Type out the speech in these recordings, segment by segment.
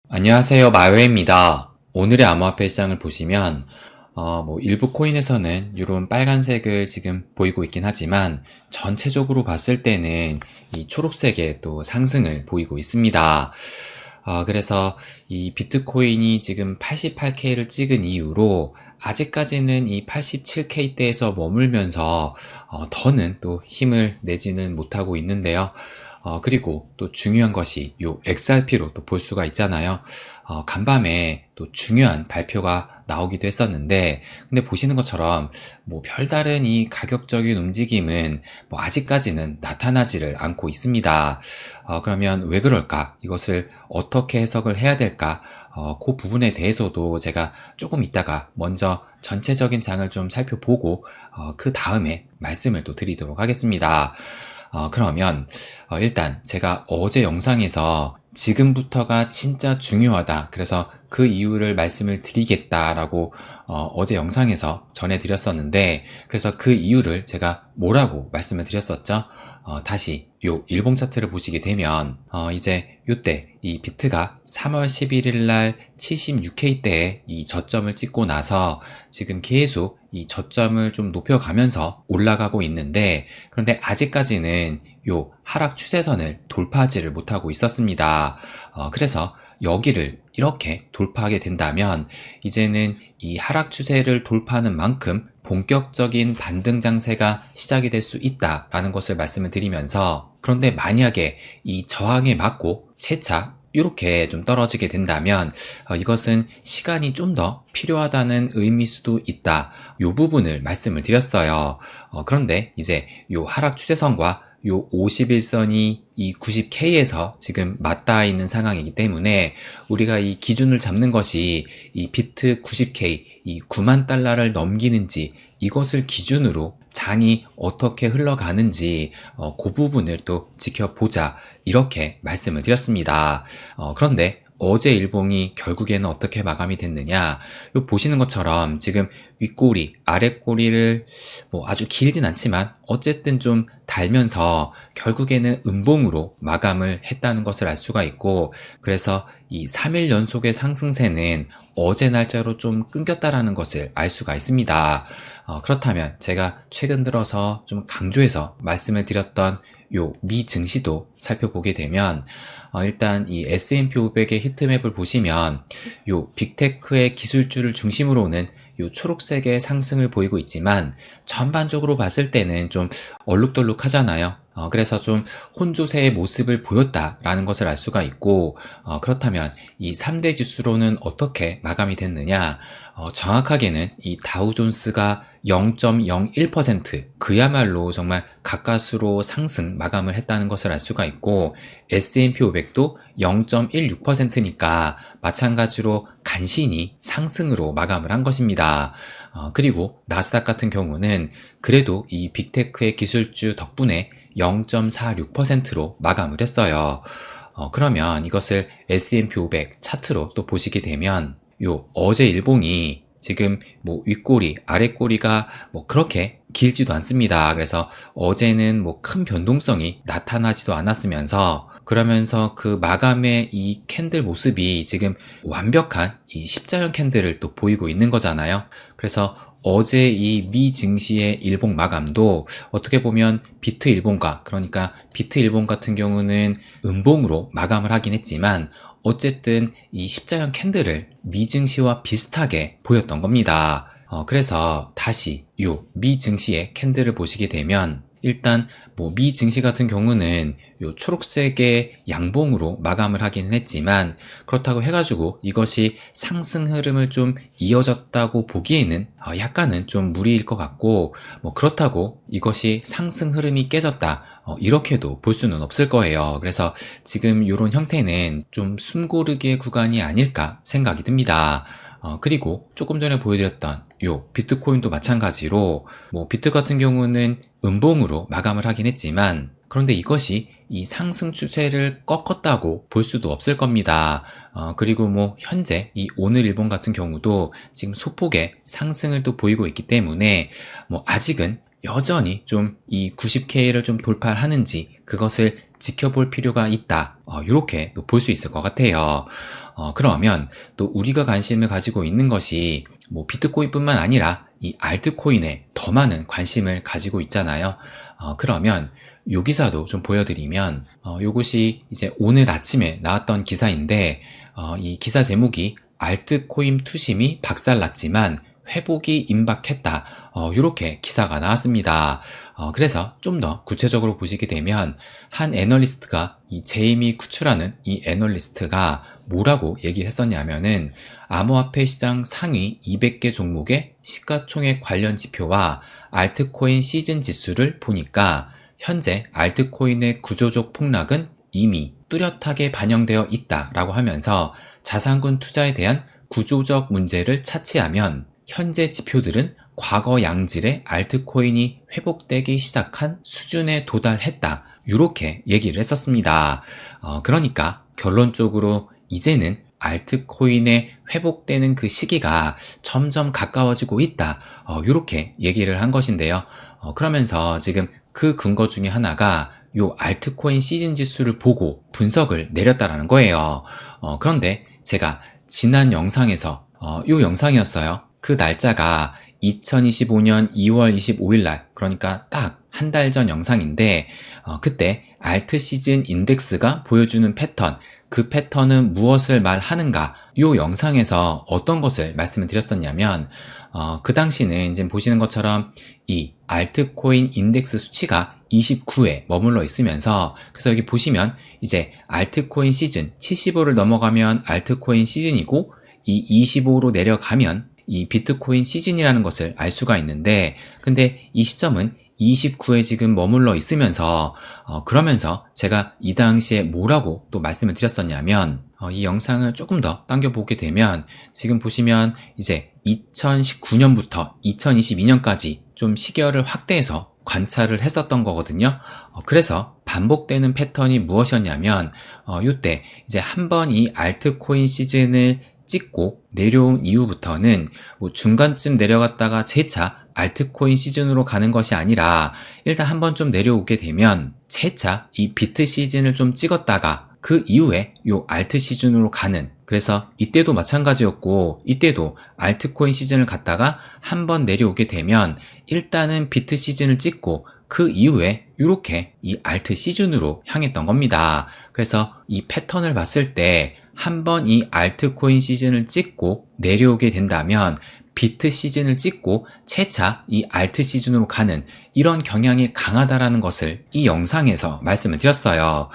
안녕하세요. 마요입니다. 오늘의 암호화폐 시장을 보시면 일부 코인에서는 이런 빨간색을 지금 보이고 있긴 하지만 전체적으로 봤을 때는 이 초록색의 또 상승을 보이고 있습니다. 그래서 이 비트코인이 지금 88K를 찍은 이후로 아직까지는 이 87K대에서 머물면서 더는 또 힘을 내지는 못하고 있는데요. 그리고 또 중요한 것이 요 XRP로 또 볼 수가 있잖아요. 간밤에 또 중요한 발표가 나오기도 했었는데, 근데 보시는 것처럼 뭐 별다른 이 가격적인 움직임은 뭐 아직까지는 나타나지를 않고 있습니다. 그러면 왜 그럴까? 이것을 어떻게 해석을 해야 될까? 그 부분에 대해서도 제가 조금 이따가 먼저 전체적인 장을 좀 살펴보고, 그 다음에 말씀을 또 드리도록 하겠습니다. 그러면 일단 제가 어제 영상에서 지금부터가 진짜 중요하다. 그래서 그 이유를 말씀을 드리겠다라고 어제 영상에서 전해드렸었는데, 그래서 그 이유를 제가 뭐라고 말씀을 드렸었죠? 다시 요 일봉 차트를 보시게 되면 이제 요때 이 비트가 3월 11일 날 76K대에 이 저점을 찍고 나서 지금 계속 이 저점을 좀 높여가면서 올라가고 있는데, 그런데 아직까지는 요 하락 추세선을 돌파하지를 못하고 있었습니다. 그래서 여기를 이렇게 돌파하게 된다면 이제는 이 하락 추세를 돌파하는 만큼 본격적인 반등 장세가 시작이 될 수 있다라는 것을 말씀을 드리면서, 그런데 만약에 이 저항에 맞고 채차 이렇게 좀 떨어지게 된다면 이것은 시간이 좀 더 필요하다는 의미일 수도 있다. 이 부분을 말씀을 드렸어요. 그런데 이제 요 하락 추세선과 요 51선이 이 90K에서 지금 맞닿아 있는 상황이기 때문에 우리가 이 기준을 잡는 것이 이 비트 90K, 이 9만 달러를 넘기는지, 이것을 기준으로 장이 어떻게 흘러가는지 그 부분을 또 지켜보자, 이렇게 말씀을 드렸습니다. 그런데 어제 일봉이 결국에는 어떻게 마감이 됐느냐, 요 보시는 것처럼 지금 윗꼬리 아랫꼬리를 뭐 아주 길진 않지만 어쨌든 좀 달면서 결국에는 음봉으로 마감을 했다는 것을 알 수가 있고, 그래서 이 3일 연속의 상승세는 어제 날짜로 좀 끊겼다라는 것을 알 수가 있습니다. 그렇다면 제가 최근 들어서 좀 강조해서 말씀을 드렸던 요 미 증시도 살펴보게 되면 일단 이 S&P 500의 히트맵을 보시면 요 빅테크의 기술주를 중심으로는 요 초록색의 상승을 보이고 있지만 전반적으로 봤을 때는 좀 얼룩덜룩하잖아요. 그래서 좀 혼조세의 모습을 보였다라는 것을 알 수가 있고, 그렇다면 이 3대 지수로는 어떻게 마감이 됐느냐, 정확하게는 이 다우존스가 0.01%, 그야말로 정말 가까스로 상승 마감을 했다는 것을 알 수가 있고, S&P 500도 0.16%니까 마찬가지로 간신히 상승으로 마감을 한 것입니다. 그리고 나스닥 같은 경우는 그래도 이 빅테크의 기술주 덕분에 0.46%로 마감을 했어요. 그러면 이것을 S&P 500 차트로 또 보시게 되면 요 어제 일봉이 지금 뭐 윗꼬리 아랫꼬리가 뭐 그렇게 길지도 않습니다. 그래서 어제는 뭐 큰 변동성이 나타나지도 않았으면서, 그러면서 그 마감의 이 캔들 모습이 지금 완벽한 이 십자형 캔들을 또 보이고 있는 거잖아요. 그래서 어제 이 미 증시의 일봉 마감도 어떻게 보면 비트 일봉가, 그러니까 비트 일봉 같은 경우는 음봉으로 마감을 하긴 했지만 어쨌든 이 십자형 캔들을 미 증시와 비슷하게 보였던 겁니다. 그래서 다시 요 미 증시의 캔들을 보시게 되면 일단 뭐 미 증시 같은 경우는 요 초록색의 양봉으로 마감을 하긴 했지만, 그렇다고 해가지고 이것이 상승 흐름을 좀 이어졌다고 보기에는 약간은 좀 무리일 것 같고, 뭐 그렇다고 이것이 상승 흐름이 깨졌다 이렇게도 볼 수는 없을 거예요. 그래서 지금 이런 형태는 좀 숨고르기의 구간이 아닐까 생각이 듭니다. 그리고 조금 전에 보여드렸던 요 비트코인도 마찬가지로 뭐 비트 같은 경우는 음봉으로 마감을 하긴 했지만, 그런데 이것이 이 상승 추세를 꺾었다고 볼 수도 없을 겁니다. 그리고 뭐 현재 이 오늘 일본 같은 경우도 지금 소폭의 상승을 또 보이고 있기 때문에 뭐 아직은 여전히 좀 이 90K를 좀 돌파하는지 그것을 지켜볼 필요가 있다. 이렇게 볼 수 있을 것 같아요. 그러면 또 우리가 관심을 가지고 있는 것이 뭐 비트코인뿐만 아니라 이 알트코인에 더 많은 관심을 가지고 있잖아요. 그러면 요 기사도 좀 보여드리면 요것이 이제 오늘 아침에 나왔던 기사인데 이 기사 제목이 알트코인 투심이 박살났지만 회복이 임박했다. 이렇게 기사가 나왔습니다. 그래서 좀 더 구체적으로 보시게 되면 한 애널리스트가 이 제이미 쿠츠라는 이 애널리스트가 뭐라고 얘기했었냐면은 암호화폐 시장 상위 200개 종목의 시가총액 관련 지표와 알트코인 시즌 지수를 보니까 현재 알트코인의 구조적 폭락은 이미 뚜렷하게 반영되어 있다라고 하면서 자산군 투자에 대한 구조적 문제를 차치하면 현재 지표들은 과거 양질의 알트코인이 회복되기 시작한 수준에 도달했다. 이렇게 얘기를 했었습니다. 그러니까 결론적으로 이제는 알트코인의 회복되는 그 시기가 점점 가까워지고 있다. 이렇게 얘기를 한 것인데요. 그러면서 지금 그 근거 중에 하나가 요 알트코인 시즌 지수를 보고 분석을 내렸다라는 거예요. 그런데 제가 지난 영상에서 요 영상이었어요. 그 날짜가 2025년 2월 25일 날, 그러니까 딱 한 달 전 영상인데 그때 알트 시즌 인덱스가 보여주는 패턴, 그 패턴은 무엇을 말하는가? 요 영상에서 어떤 것을 말씀을 드렸었냐면 그 당시는 이제 보시는 것처럼 이 알트코인 인덱스 수치가 29에 머물러 있으면서, 그래서 여기 보시면 이제 알트코인 시즌 75를 넘어가면 알트코인 시즌이고 이 25로 내려가면 이 비트코인 시즌이라는 것을 알 수가 있는데, 근데 이 시점은 29에 지금 머물러 있으면서 그러면서 제가 이 당시에 뭐라고 또 말씀을 드렸었냐면 이 영상을 조금 더 당겨보게 되면 지금 보시면 이제 2019년부터 2022년까지 좀 시계열을 확대해서 관찰을 했었던 거거든요. 그래서 반복되는 패턴이 무엇이었냐면 이때 이제 한번 이 알트코인 시즌을 찍고 내려온 이후부터는 뭐 중간쯤 내려갔다가 재차 알트코인 시즌으로 가는 것이 아니라 일단 한번 좀 내려오게 되면 재차 이 비트 시즌을 좀 찍었다가 그 이후에 요 알트 시즌으로 가는, 그래서 이때도 마찬가지였고 이때도 알트코인 시즌을 갔다가 한번 내려오게 되면 일단은 비트 시즌을 찍고 그 이후에 이렇게 이 알트 시즌으로 향했던 겁니다. 그래서 이 패턴을 봤을 때 한번 이 알트코인 시즌을 찍고 내려오게 된다면 비트 시즌을 찍고 채차 이 알트 시즌으로 가는 이런 경향이 강하다라는 것을 이 영상에서 말씀을 드렸어요.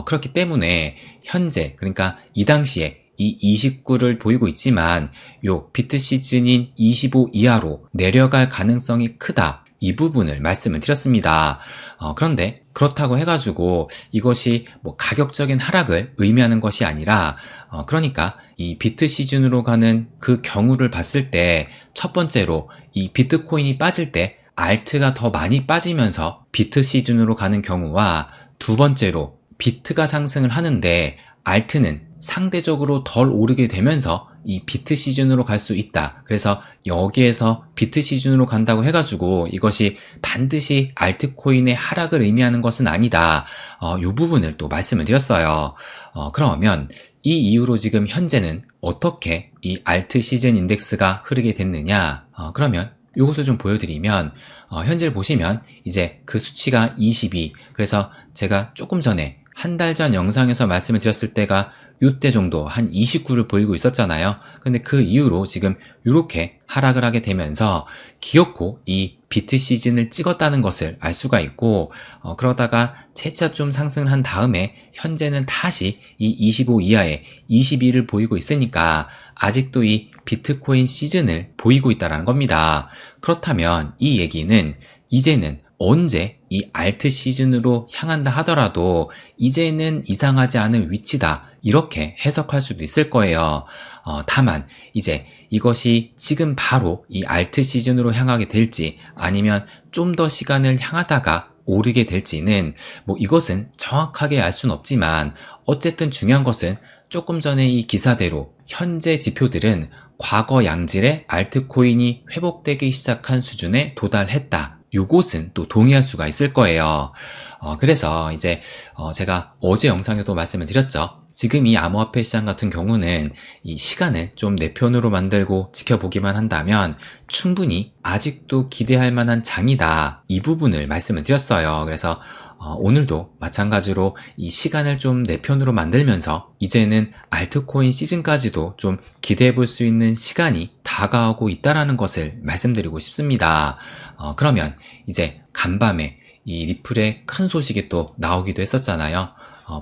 그렇기 때문에 현재, 그러니까 이 당시에 이 29를 보이고 있지만 요 비트 시즌인 25 이하로 내려갈 가능성이 크다. 이 부분을 말씀을 드렸습니다. 그런데 그렇다고 해가지고 이것이 뭐 가격적인 하락을 의미하는 것이 아니라 그러니까 이 비트 시즌으로 가는 그 경우를 봤을 때 첫 번째로 이 비트코인이 빠질 때 알트가 더 많이 빠지면서 비트 시즌으로 가는 경우와 두 번째로 비트가 상승을 하는데 알트는 상대적으로 덜 오르게 되면서 이 비트 시즌으로 갈 수 있다. 그래서 여기에서 비트 시즌으로 간다고 해가지고 이것이 반드시 알트코인의 하락을 의미하는 것은 아니다. 이 부분을 또 말씀을 드렸어요. 그러면 이 이후로 지금 현재는 어떻게 이 알트 시즌 인덱스가 흐르게 됐느냐? 그러면 이것을 좀 보여드리면 현재를 보시면 이제 그 수치가 22, 그래서 제가 조금 전에 한 달 전 영상에서 말씀을 드렸을 때가 이때 정도 한 29를 보이고 있었잖아요. 근데 그 이후로 지금 이렇게 하락을 하게 되면서 기어코 이 비트 시즌을 찍었다는 것을 알 수가 있고 그러다가 채차 좀 상승을 한 다음에 현재는 다시 이 25 이하의 22를 보이고 있으니까 아직도 이 비트코인 시즌을 보이고 있다는 겁니다. 그렇다면 이 얘기는 이제는 언제 이 알트 시즌으로 향한다 하더라도 이제는 이상하지 않은 위치다, 이렇게 해석할 수도 있을 거예요. 다만 이제 이것이 지금 바로 이 알트 시즌으로 향하게 될지 아니면 좀 더 시간을 향하다가 오르게 될지는 뭐 이것은 정확하게 알 수는 없지만 어쨌든 중요한 것은 조금 전에 이 기사대로 현재 지표들은 과거 양질의 알트코인이 회복되기 시작한 수준에 도달했다. 요것은 또 동의할 수가 있을 거예요. 그래서 이제 제가 어제 영상에도 말씀을 드렸죠. 지금 이 암호화폐 시장 같은 경우는 이 시간을 좀 내 편으로 만들고 지켜보기만 한다면 충분히 아직도 기대할 만한 장이다. 이 부분을 말씀을 드렸어요. 그래서 오늘도 마찬가지로 이 시간을 좀 내 편으로 만들면서 이제는 알트코인 시즌까지도 좀 기대해 볼 수 있는 시간이 다가오고 있다는 것을 말씀드리고 싶습니다. 그러면 이제 간밤에 이 리플의 큰 소식이 또 나오기도 했었잖아요.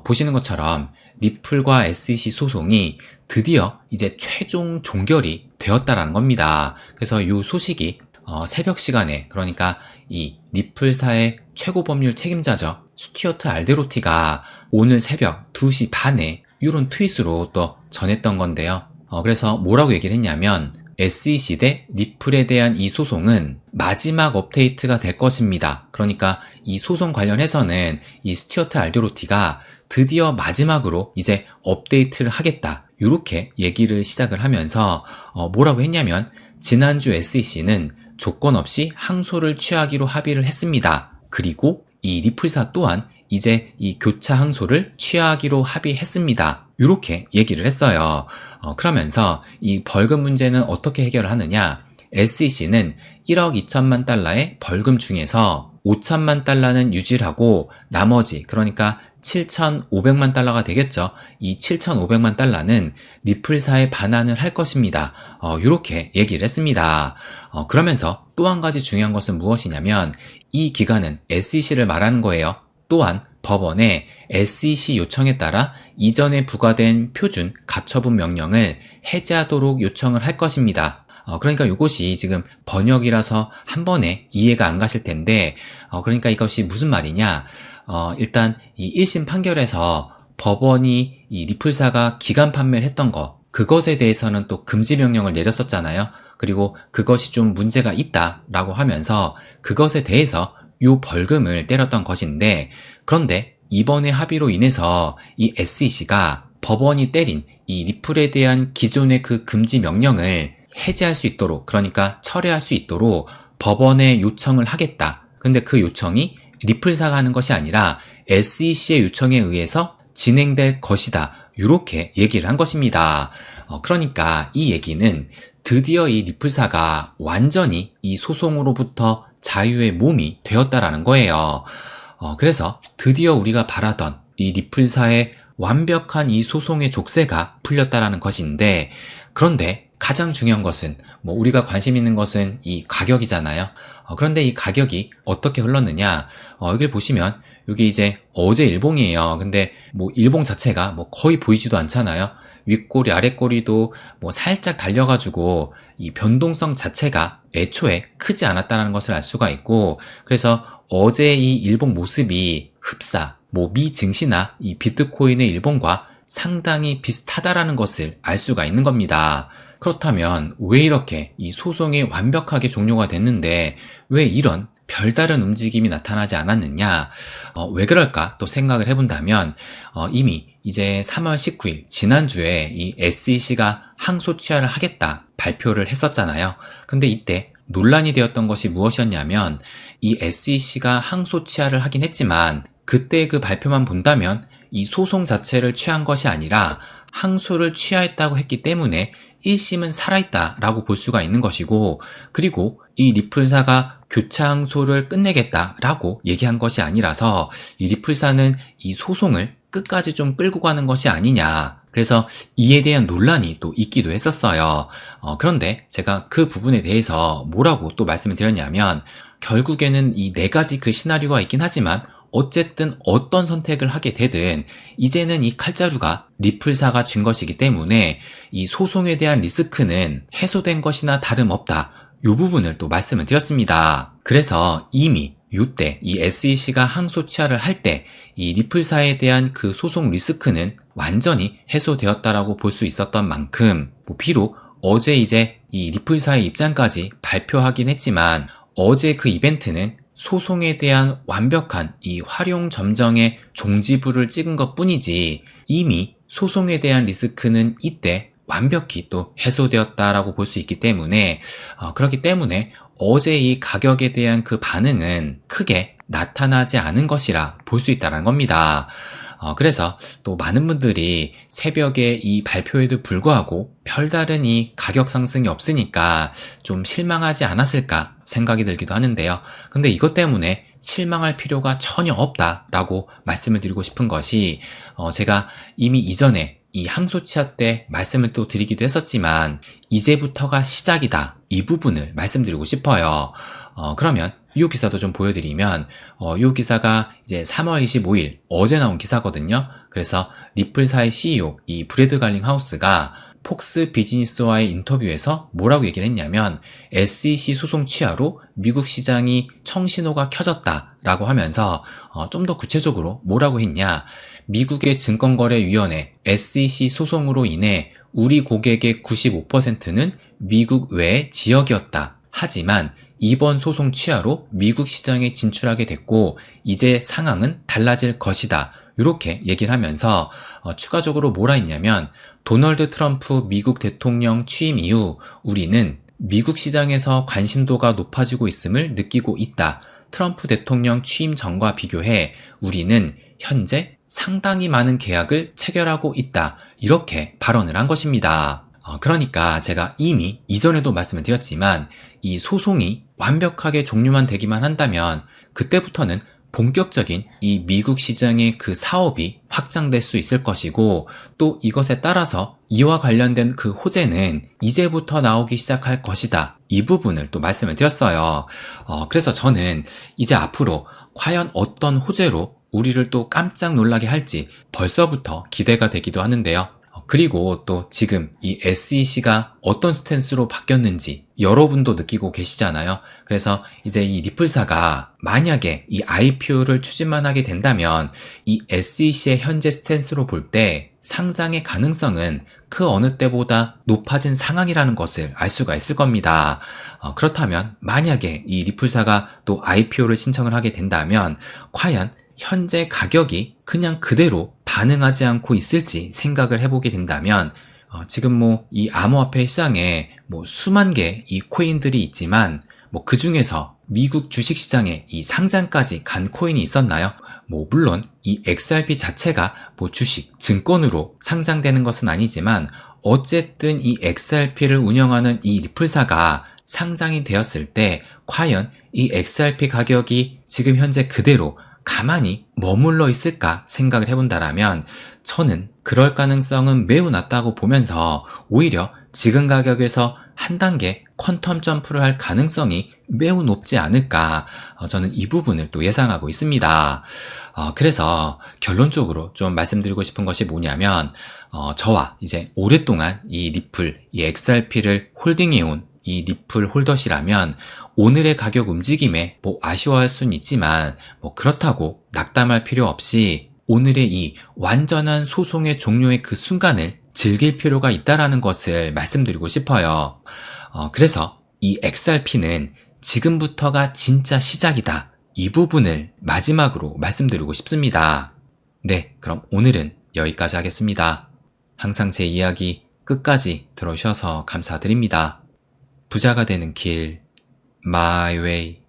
보시는 것처럼 리플과 SEC 소송이 드디어 이제 최종 종결이 되었다라는 겁니다. 그래서 이 소식이 새벽 시간에, 그러니까 이 리플사의 최고 법률 책임자죠, 스튜어트 알데로티가 오늘 새벽 2시 반에 이런 트윗으로 또 전했던 건데요. 그래서 뭐라고 얘기를 했냐면 SEC 대 리플에 대한 이 소송은 마지막 업데이트가 될 것입니다. 그러니까 이 소송 관련해서는 이 스튜어트 알데로티가 드디어 마지막으로 이제 업데이트를 하겠다, 이렇게 얘기를 시작을 하면서 뭐라고 했냐면 지난주 SEC는 조건 없이 항소를 취하기로 합의를 했습니다. 그리고 이 리플사 또한 이제 이 교차 항소를 취하기로 합의했습니다. 이렇게 얘기를 했어요. 그러면서 이 벌금 문제는 어떻게 해결을 하느냐, SEC는 1억 2천만 달러의 벌금 중에서 5천만 달러는 유지를 하고 나머지, 그러니까 7,500만 달러가 되겠죠. 이 7,500만 달러는 리플사에 반환을 할 것입니다. 이렇게 얘기를 했습니다. 그러면서 또 한 가지 중요한 것은 무엇이냐면 이 기간은 SEC를 말하는 거예요. 또한 법원에 SEC 요청에 따라 이전에 부과된 표준 가처분 명령을 해제하도록 요청을 할 것입니다. 그러니까 이것이 지금 번역이라서 한 번에 이해가 안 가실 텐데, 그러니까 이것이 무슨 말이냐, 일단 이 1심 판결에서 법원이 이 리플사가 기간 판매를 했던 거, 그것에 대해서는 또 금지 명령을 내렸었잖아요. 그리고 그것이 좀 문제가 있다라고 하면서 그것에 대해서 요 벌금을 때렸던 것인데, 그런데 이번에 합의로 인해서 이 SEC가 법원이 때린 이 리플에 대한 기존의 그 금지 명령을 해제할 수 있도록, 그러니까 철회할 수 있도록 법원에 요청을 하겠다. 근데 그 요청이 리플사가 하는 것이 아니라 SEC의 요청에 의해서 진행될 것이다, 이렇게 얘기를 한 것입니다. 그러니까 이 얘기는 드디어 이 리플사가 완전히 이 소송으로부터 자유의 몸이 되었다라는 거예요. 그래서 드디어 우리가 바라던 이 리플사의 완벽한 이 소송의 족쇄가 풀렸다라는 것인데, 그런데 가장 중요한 것은 우리가 관심 있는 것은 이 가격이잖아요. 그런데 이 가격이 어떻게 흘렀느냐, 여기를 보시면 여기 이제 어제 일봉이에요. 근데 일봉 자체가 거의 보이지도 않잖아요. 윗꼬리 아랫꼬리도 살짝 달려가지고 이 변동성 자체가 애초에 크지 않았다는 것을 알 수가 있고, 그래서 어제 이 일봉 모습이 흡사 미 증시나 이 비트코인의 일봉과 상당히 비슷하다라는 것을 알 수가 있는 겁니다. 그렇다면 왜 이렇게 이 소송이 완벽하게 종료가 됐는데 왜 이런 별다른 움직임이 나타나지 않았느냐, 왜 그럴까 또 생각을 해본다면 이미 이제 3월 19일 지난주에 이 SEC가 항소 취하를 하겠다 발표를 했었잖아요. 근데 이때 논란이 되었던 것이 무엇이었냐면 이 SEC가 항소 취하를 하긴 했지만 그때 그 발표만 본다면 이 소송 자체를 취한 것이 아니라 항소를 취하했다고 했기 때문에 1심은 살아있다라고 볼 수가 있는 것이고, 그리고 이 리플사가 교차 항소를 끝내겠다라고 얘기한 것이 아니라서 이 리플사는 이 소송을 끝까지 좀 끌고 가는 것이 아니냐, 그래서 이에 대한 논란이 또 있기도 했었어요. 그런데 제가 그 부분에 대해서 뭐라고 또 말씀을 드렸냐면 결국에는 이 네 가지 그 시나리오가 있긴 하지만 어쨌든 어떤 선택을 하게 되든 이제는 이 칼자루가 리플사가 쥔 것이기 때문에 이 소송에 대한 리스크는 해소된 것이나 다름없다, 이 부분을 또 말씀을 드렸습니다. 그래서 이미 이때 이 SEC가 항소 취하를 할 때 이 리플사에 대한 그 소송 리스크는 완전히 해소되었다라고 볼 수 있었던 만큼, 비록 어제 이제 이 리플사의 입장까지 발표하긴 했지만 어제 그 이벤트는 소송에 대한 완벽한 이 활용 점정의 종지부를 찍은 것 뿐이지 이미 소송에 대한 리스크는 이때 완벽히 또 해소되었다라고 볼 수 있기 때문에 그렇기 때문에 어제 이 가격에 대한 그 반응은 크게 나타나지 않은 것이라 볼 수 있다는 겁니다. 그래서 또 많은 분들이 새벽에 이 발표에도 불구하고 별다른 이 가격 상승이 없으니까 좀 실망하지 않았을까 생각이 들기도 하는데요. 근데 이것 때문에 실망할 필요가 전혀 없다라고 말씀을 드리고 싶은 것이 제가 이미 이전에 이 항소치아 때 말씀을 또 드리기도 했었지만 이제부터가 시작이다. 이 부분을 말씀드리고 싶어요. 그러면 이 기사도 좀 보여드리면 이 기사가 이제 3월 25일 어제 나온 기사거든요. 그래서 리플사의 CEO 이 브래드 갈링하우스가 폭스 비즈니스와의 인터뷰에서 뭐라고 얘기를 했냐면 SEC 소송 취하로 미국 시장이 청신호가 켜졌다라고 하면서 좀 더 구체적으로 뭐라고 했냐, 미국의 증권거래위원회 SEC 소송으로 인해 우리 고객의 95%는 미국 외의 지역이었다. 하지만 이번 소송 취하로 미국 시장에 진출하게 됐고 이제 상황은 달라질 것이다. 이렇게 얘기를 하면서 추가적으로 뭐라 했냐면 도널드 트럼프 미국 대통령 취임 이후 우리는 미국 시장에서 관심도가 높아지고 있음을 느끼고 있다. 트럼프 대통령 취임 전과 비교해 우리는 현재 상당히 많은 계약을 체결하고 있다. 이렇게 발언을 한 것입니다. 그러니까 제가 이미 이전에도 말씀을 드렸지만 이 소송이 완벽하게 종료만 되기만 한다면 그때부터는 본격적인 이 미국 시장의 그 사업이 확장될 수 있을 것이고 또 이것에 따라서 이와 관련된 그 호재는 이제부터 나오기 시작할 것이다. 이 부분을 또 말씀을 드렸어요. 그래서 저는 이제 앞으로 과연 어떤 호재로 우리를 또 깜짝 놀라게 할지 벌써부터 기대가 되기도 하는데요. 그리고 또 지금 이 SEC가 어떤 스탠스로 바뀌었는지 여러분도 느끼고 계시잖아요. 그래서 이제 이 리플사가 만약에 이 IPO를 추진만 하게 된다면 이 SEC의 현재 스탠스로 볼 때 상장의 가능성은 그 어느 때보다 높아진 상황이라는 것을 알 수가 있을 겁니다. 그렇다면 만약에 이 리플사가 또 IPO를 신청을 하게 된다면 과연 현재 가격이 그냥 그대로 반응하지 않고 있을지 생각을 해보게 된다면 지금 뭐 이 암호화폐 시장에 뭐 수만 개 이 코인들이 있지만 뭐 그 중에서 미국 주식시장에 이 상장까지 간 코인이 있었나요? 뭐 물론 이 XRP 자체가 뭐 주식, 증권으로 상장되는 것은 아니지만 어쨌든 이 XRP를 운영하는 이 리플사가 상장이 되었을 때 과연 이 XRP 가격이 지금 현재 그대로 가만히 머물러 있을까 생각을 해본다라면 저는 그럴 가능성은 매우 낮다고 보면서 오히려 지금 가격에서 한 단계 퀀텀 점프를 할 가능성이 매우 높지 않을까 저는 이 부분을 또 예상하고 있습니다. 그래서 결론적으로 좀 말씀드리고 싶은 것이 뭐냐면 저와 이제 오랫동안 이 리플, 이 XRP를 홀딩해온 이 리플 홀더시라면 오늘의 가격 움직임에 뭐 아쉬워할 수는 있지만 뭐 그렇다고 낙담할 필요 없이 오늘의 이 완전한 소송의 종료의 그 순간을 즐길 필요가 있다라는 것을 말씀드리고 싶어요. 그래서 이 XRP는 지금부터가 진짜 시작이다. 이 부분을 마지막으로 말씀드리고 싶습니다. 네, 그럼 오늘은 여기까지 하겠습니다. 항상 제 이야기 끝까지 들어주셔서 감사드립니다. 부자가 되는 길, My Way.